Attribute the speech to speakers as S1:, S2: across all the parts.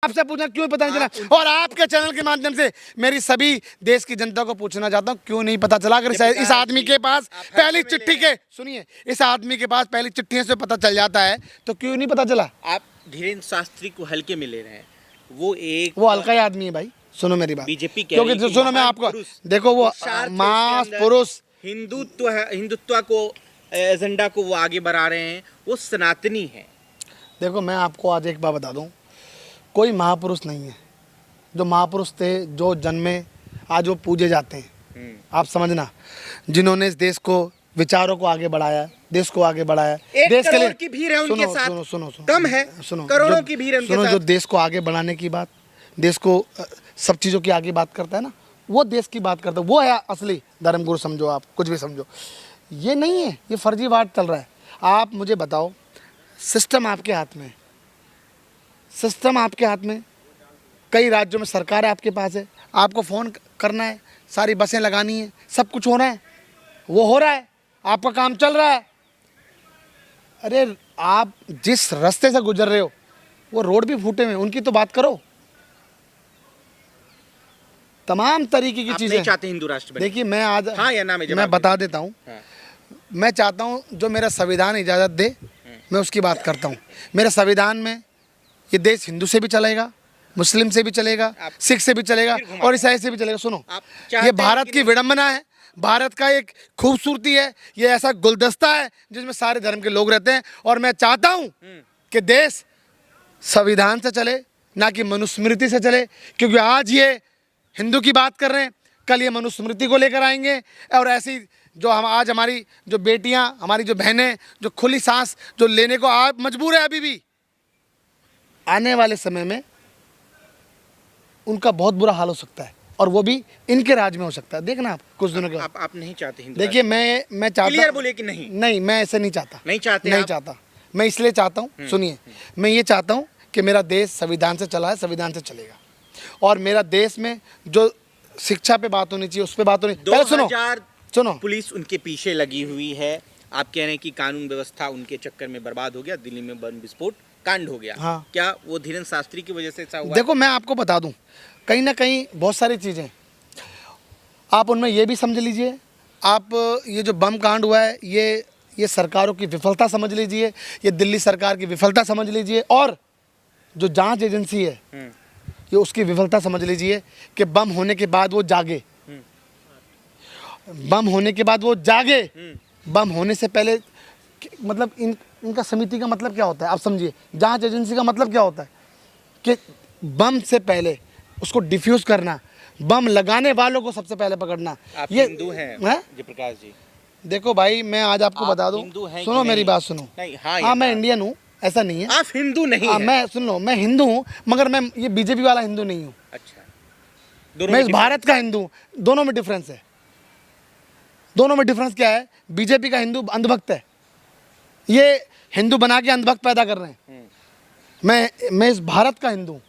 S1: आपसे पूछना क्यों पता नहीं चला, और आपके चैनल के माध्यम से मेरी सभी देश की जनता को पूछना चाहता हूँ क्यों नहीं पता चला। अगर इस आदमी के पास पहली चिट्ठी के सुनिए, इस आदमी के पास पहली चिट्ठियों से पता चल जाता है तो क्यों नहीं पता चला।
S2: आप धीरेन्द्र शास्त्री को हल्के में ले रहे हैं, वो
S1: हल्का ही आदमी है भाई। सुनो मेरी बात,
S2: बीजेपी
S1: क्योंकि सुनो मैं आपको देखो, वो मास पुरुष
S2: हिंदुत्व को एजेंडा को वो आगे बढ़ा रहे हैं, वो सनातनी है।
S1: देखो मैं आपको आज एक बात बता दूं, कोई महापुरुष नहीं है। जो महापुरुष थे, जो जन्मे, आज वो पूजे जाते हैं। आप समझना, जिन्होंने इस देश को, विचारों को आगे बढ़ाया, देश को आगे बढ़ाया, देश के लिए
S2: की भीड़ है उनके साथ।
S1: सुनो सुनो सुनो
S2: कम है,
S1: सुनो,
S2: करोड़ों की भीड़ है उनके साथ।
S1: जो देश को आगे बढ़ाने की बात, देश को सब चीज़ों की आगे बात करता है ना, वो देश की बात करता है, वो है असली धर्मगुरु। समझो, आप कुछ भी समझो, ये नहीं है, ये फर्जीवाड़ चल रहा है। आप मुझे बताओ, सिस्टम आपके हाथ में, सिस्टम आपके हाथ में, कई राज्यों में सरकार है आपके पास है, आपको फ़ोन करना है, सारी बसें लगानी है, सब कुछ होना है, वो हो रहा है, आपका काम चल रहा है। अरे आप जिस रास्ते से गुजर रहे हो वो रोड भी फूटे हुए, उनकी तो बात करो। तमाम तरीके की चीजें
S2: चाहते हिंदू राष्ट्र बने।
S1: देखिए मैं आज
S2: हाँ या ना में
S1: मैं बता देता हूँ।
S2: हाँ।
S1: मैं चाहता हूँ जो मेरा संविधान इजाज़त दे मैं उसकी बात करता हूँ। मेरे संविधान में ये देश हिंदू से भी चलेगा, मुस्लिम से भी चलेगा, सिख से भी चलेगा और ईसाई से भी चलेगा। सुनो, ये भारत की विडंबना है, भारत का एक खूबसूरती है, ये ऐसा गुलदस्ता है जिसमें सारे धर्म के लोग रहते हैं। और मैं चाहता हूँ कि देश संविधान से चले, ना कि मनुस्मृति से चले, क्योंकि आज ये हिंदू की बात कर रहे हैं, कल ये मनुस्मृति को लेकर आएंगे। और ऐसी जो हम आज हमारी जो बेटियां, हमारी जो बहनें, जो खुली सांस जो लेने को आप मजबूर है अभी भी, आने वाले समय में उनका बहुत बुरा हाल हो सकता है, और वो भी इनके राज में हो सकता है। देखना आप कुछ दिनों के
S2: आप नहीं चाहते हिंदू?
S1: देखिए मैं चाहता,
S2: क्लियर बोलिए कि नहीं,
S1: मैं ऐसे नहीं चाहता,
S2: नहीं चाहता।
S1: मैं इसलिए चाहता हूँ, सुनिए, मैं ये चाहता हूँ कि मेरा देश संविधान से चला है, संविधान से चलेगा, और मेरा देश में जो शिक्षा पे बात होनी चाहिए उस पे बात होनी। पहले सुनो,
S2: पुलिस उनके पीछे लगी हुई है। आप कह रहे हैं कि कानून व्यवस्था उनके चक्कर में बर्बाद हो गया, दिल्ली में बम विस्फोट कांड हो गया।
S1: हाँ।
S2: क्या वो धीरेन्द्र शास्त्री की वजह से ऐसा हुआ?
S1: देखो मैं आपको बता दूं, कहीं ना कहीं बहुत सारी चीज़ें आप उनमें ये भी समझ लीजिए। आप ये जो बम कांड हुआ है ये सरकारों की विफलता समझ लीजिए, ये दिल्ली सरकार की विफलता समझ लीजिए, और जो जांच एजेंसी है ये उसकी विफलता समझ लीजिए कि बम होने के बाद वो जागे, बम होने के बाद वो जागे। बम होने से पहले मतलब इनका समिति का मतलब क्या होता है आप समझिए, जांच एजेंसी का मतलब क्या होता है कि बम से पहले उसको डिफ्यूज करना, बम लगाने वालों को सबसे पहले पकड़ना।
S2: आप हिंदू हैं जयप्रकाश जी?
S1: देखो भाई मैं आज आपको बता दूं, सुनो मेरी बात सुनो। हाँ मैं इंडियन हूँ, ऐसा नहीं है।
S2: आप हिंदू नहीं हैं?
S1: मैं सुन लो, मैं हिंदू हूँ, मगर मैं ये बीजेपी वाला हिंदू नहीं हूँ।
S2: अच्छा,
S1: मैं इस भारत का हिंदू हूँ। दोनों में डिफरेंस है। दोनों में डिफरेंस क्या है? बीजेपी का हिंदू अंधभक्त है, ये हिंदू बना के अंधभक्त पैदा कर रहे हैं। मैं इस भारत का हिंदू हूँ,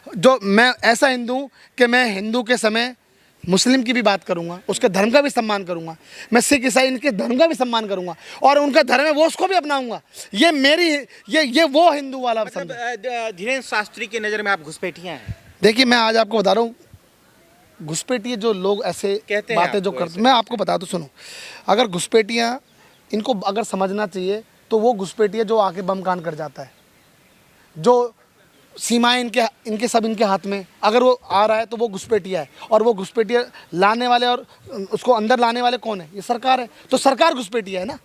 S1: जो मैं ऐसा हिंदू हूँ कि मैं हिंदू के समय मुस्लिम की भी बात करूंगा, उसके धर्म का भी सम्मान करूंगा, मैं सिख ईसाई इनके धर्म का भी सम्मान करूंगा, और उनका धर्म है वो उसको भी अपनाऊंगा। ये मेरी ये वो हिंदू वाला
S2: मतलब धीरेन्द्र शास्त्री की नज़र में आप घुसपैठियाँ हैं?
S1: देखिए मैं आज आपको बता रहा हूँ, घुसपैठिए जो लोग ऐसे बातें जो करते, मैं आपको बता दूँ, सुनो, अगर घुसपैठियाँ इनको अगर समझना चाहिए तो वो घुसपैठिए जो आके बम कांड कर जाता है, जो सीमाएं इनके सब इनके हाथ में, अगर वो आ रहा है तो वो घुसपैठिया है, और वो घुसपैठिया लाने वाले और उसको अंदर लाने वाले कौन है? ये सरकार है। तो सरकार घुसपैठिया है ना,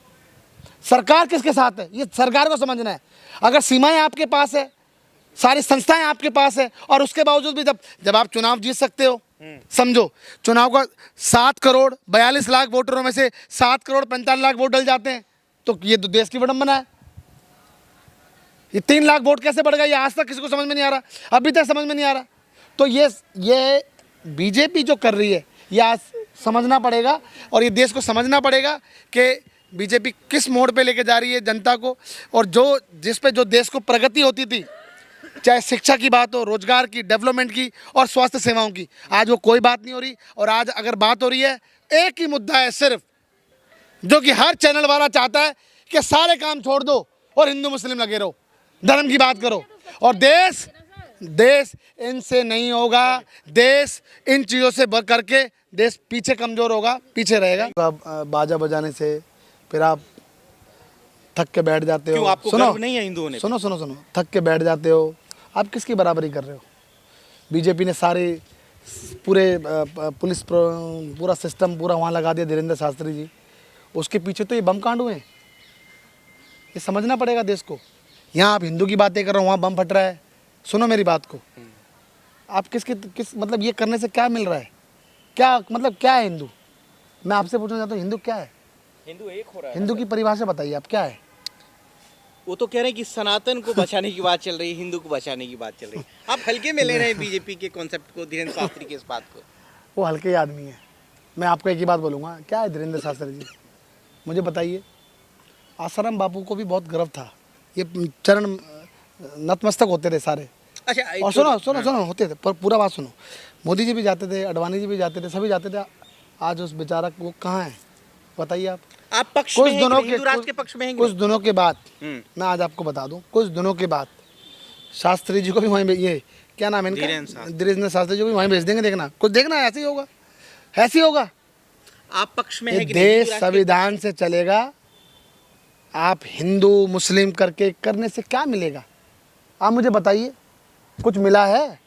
S1: सरकार किसके साथ है ये सरकार को समझना है। अगर सीमाएं आपके पास है, सारी संस्थाएं आपके पास है, और उसके बावजूद भी जब आप चुनाव जीत सकते हो, समझो चुनाव का 7 करोड़ 42 लाख वोटरों में से 7 करोड़ 45 लाख वोट डल जाते हैं, तो ये तो देश की विडंबना है। ये 3 लाख वोट कैसे बढ़ गया, ये आज तक किसी को समझ में नहीं आ रहा, अभी तक समझ में नहीं आ रहा। तो ये बीजेपी जो कर रही है ये आज समझना पड़ेगा, और ये देश को समझना पड़ेगा कि बीजेपी किस मोड़ पे लेके जा रही है जनता को, और जिस पे जो देश को प्रगति होती थी, चाहे शिक्षा की बात हो, रोजगार की, डेवलपमेंट की और स्वास्थ्य सेवाओं की, आज वो कोई बात नहीं हो रही। और आज अगर बात हो रही है, एक ही मुद्दा है सिर्फ, जो कि हर चैनल वाला चाहता है कि सारे काम छोड़ दो और हिंदू मुस्लिम लगे रहो, धर्म की बात करो, और देश इनसे नहीं होगा, देश इन चीज़ों से करके देश पीछे कमज़ोर होगा, पीछे रहेगा। अब बाजा बजाने से फिर आप थक के बैठ जाते हो।
S2: क्यों, आपको गर्व नहीं है हिंदुओं ने?
S1: सुनो सुनो सुनो, थक के बैठ जाते हो। आप किसकी बराबरी कर रहे हो? बीजेपी ने सारे पूरे पुलिस पूरा सिस्टम पूरा वहाँ लगा दिया, धीरेन्द्र शास्त्री जी। उसके पीछे तो ये बम कांड हुए हैं। ये समझना पड़ेगा देश को। यहाँ आप हिंदू की बातें कर रहे हो, वहाँ बम फट रहा है। सुनो मेरी बात को, आप किस मतलब ये करने से क्या मिल रहा है? क्या मतलब क्या है हिंदू? मैं आपसे पूछना चाहता हूँ, हिंदू क्या है?
S2: हिंदू एक हो रहा है।
S1: हिंदू की परिभाषा बताइए आप, क्या है?
S2: वो तो कह रहे हैं कि सनातन को बचाने की बात चल रही है, हिंदू को बचाने की बात चल रही है। आप हल्के में ले रहे हैं बीजेपी के कॉन्सेप्ट को, धीरेन्द्र शास्त्री के इस बात को।
S1: वो हल्के आदमी है। मैं आपको एक ही बात बोलूँगा, क्या है धीरेन्द्र शास्त्री जी? मुझे बताइए। आसाराम बापू को भी बहुत गर्व था, ये चरण नतमस्तक होते थे सारे।
S2: अच्छा,
S1: और सुनो सुनो सुनो, होते थे, पर पूरा बात सुनो। मोदी जी भी जाते थे, अडवाणी जी भी जाते थे, सभी जाते थे। आज उस बेचारा वो कहाँ है बताइए आप?
S2: आप पक्ष
S1: कुछ
S2: में हैं
S1: दिनों
S2: कि हिंदू राष्ट्र के पक्ष में हैं?
S1: कुछ दिनों के बाद
S2: हम्म।
S1: मैं आज आपको बता दूं, कुछ दिनों के बाद शास्त्री जी को भी वहीं ये क्या नाम है इनका, धीरेन्द्र शास्त्री जी को भी वहीं भेज देंगे। देखना, कुछ देखना, ऐसे ही होगा, ऐसे ही होगा।
S2: आप पक्ष में हैं कि
S1: देश संविधान से चलेगा। आप हिंदू मुस्लिम करके करने से क्या मिलेगा? आप मुझे बताइए, कुछ मिला है?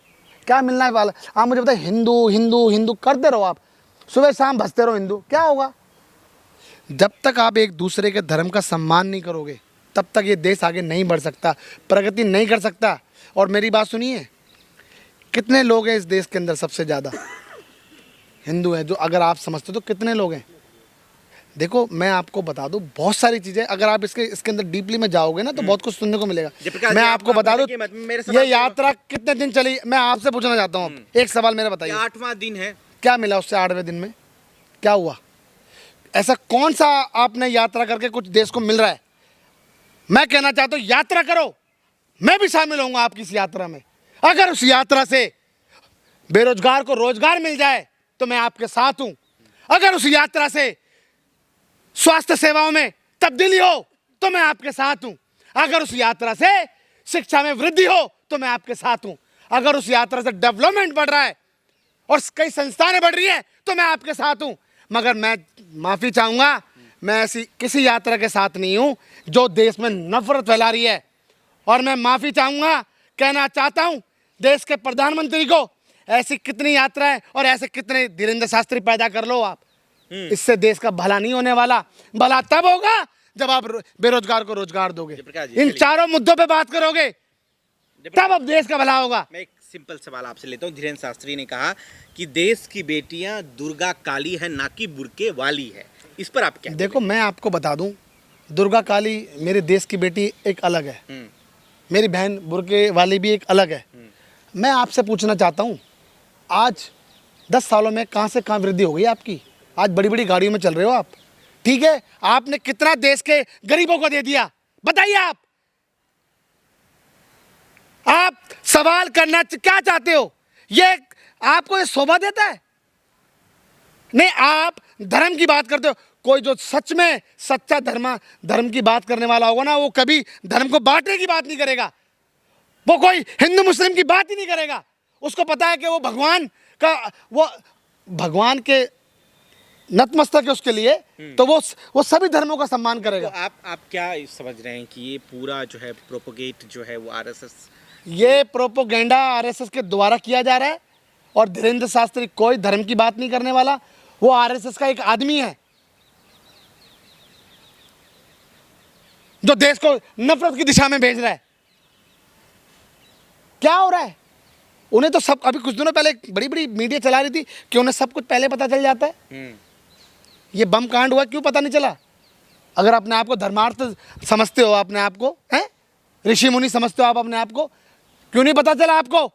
S1: क्या मिलना है वाला? आप मुझे बताइए, हिंदू हिंदू हिंदू करते रहो, आप सुबह शाम भसते रहो हिंदू, क्या होगा? जब तक आप एक दूसरे के धर्म का सम्मान नहीं करोगे, तब तक ये देश आगे नहीं बढ़ सकता, प्रगति नहीं कर सकता। और मेरी बात सुनिए, कितने लोग हैं इस देश के अंदर? सबसे ज़्यादा हिंदू हैं। जो अगर आप समझते हो तो कितने लोग हैं? देखो, मैं आपको बता दूं, बहुत सारी चीज़ें, अगर आप इसके अंदर डीपली में जाओगे ना तो बहुत कुछ सुनने को मिलेगा। मैं आपको बता दूं, ये यात्रा कितने दिन चली, मैं आपसे पूछना चाहता हूँ। एक सवाल मेरा बताइए,
S2: 8वां दिन है,
S1: क्या मिला उससे? 8वें दिन में क्या हुआ? ऐसा कौन सा आपने यात्रा करके कुछ देश को मिल रहा है? मैं कहना चाहता हूं, यात्रा करो, मैं भी शामिल होऊंगा आपकी इस यात्रा में। अगर उस यात्रा से बेरोजगार को रोजगार मिल जाए तो मैं आपके साथ हूं। अगर उस यात्रा से स्वास्थ्य सेवाओं में तब्दीली हो तो मैं आपके साथ हूं। अगर उस यात्रा से शिक्षा में वृद्धि हो तो मैं आपके साथ हूं। अगर उस यात्रा से डेवलपमेंट बढ़ रहा है और कई संस्थानें बढ़ रही हैं तो मैं आपके साथ हूं। मगर मैं माफ़ी चाहूँगा, मैं ऐसी किसी यात्रा के साथ नहीं हूँ जो देश में नफरत फैला रही है। और मैं माफ़ी चाहूँगा, कहना चाहता हूँ देश के प्रधानमंत्री को, ऐसी कितनी यात्राएं और ऐसे कितने धीरेन्द्र शास्त्री पैदा कर लो आप, इससे देश का भला नहीं होने वाला। भला तब होगा जब आप बेरोजगार को रोजगार दोगे, इन चारों मुद्दों पे बात करोगे, तब अब देश का भला होगा।
S2: मैं एक सिंपल सवाल आपसे लेता हूँ। धीरेन्द्र शास्त्री ने कहा कि देश की बेटियां दुर्गा काली है, ना कि बुर्के वाली है। इस पर आप क्या?
S1: देखो, मैं आपको बता दूं, दुर्गा काली मेरे देश की बेटी एक अलग है, मेरी बहन बुर्के वाली भी एक अलग है। मैं आपसे पूछना चाहता हूं, आज 10 सालों में कहां से कहां वृद्धि हो गई आपकी? आज बड़ी बड़ी गाड़ियों में चल रहे हो आप, ठीक है? आपने कितना देश के गरीबों को दे दिया, बताइए आप सवाल करना क्या चाहते हो? ये आपको ये शोभा देता है? नहीं, आप धर्म की बात करते हो। कोई जो सच में सच्चा धर्म की बात करने वाला होगा ना, वो कभी धर्म को बांटने की बात नहीं करेगा। वो कोई हिंदू मुस्लिम की बात ही नहीं करेगा। उसको पता है कि वो भगवान के नतमस्तक है उसके लिए, तो वो सभी धर्मों का सम्मान करेगा।
S2: तो आप क्या समझ रहे हैं कि ये पूरा जो है प्रोपोगेट जो है वो आरएसएस,
S1: ये प्रोपोगेंडा आरएसएस के द्वारा किया जा रहा है? और धीरेन्द्र शास्त्री कोई धर्म की बात नहीं करने वाला, वो आरएसएस का एक आदमी है जो देश को नफरत की दिशा में भेज रहा है। क्या हो रहा है? उन्हें तो सब, अभी कुछ दिनों पहले बड़ी बड़ी मीडिया चला रही थी कि उन्हें सब कुछ पहले पता चल जाता है। ये बम कांड हुआ, क्यों पता नहीं चला? अगर अपने आप को धर्मार्थ समझते हो, अपने आप को हैं ऋषि मुनि समझते हो आप अपने आप को, क्यों नहीं पता चला आपको?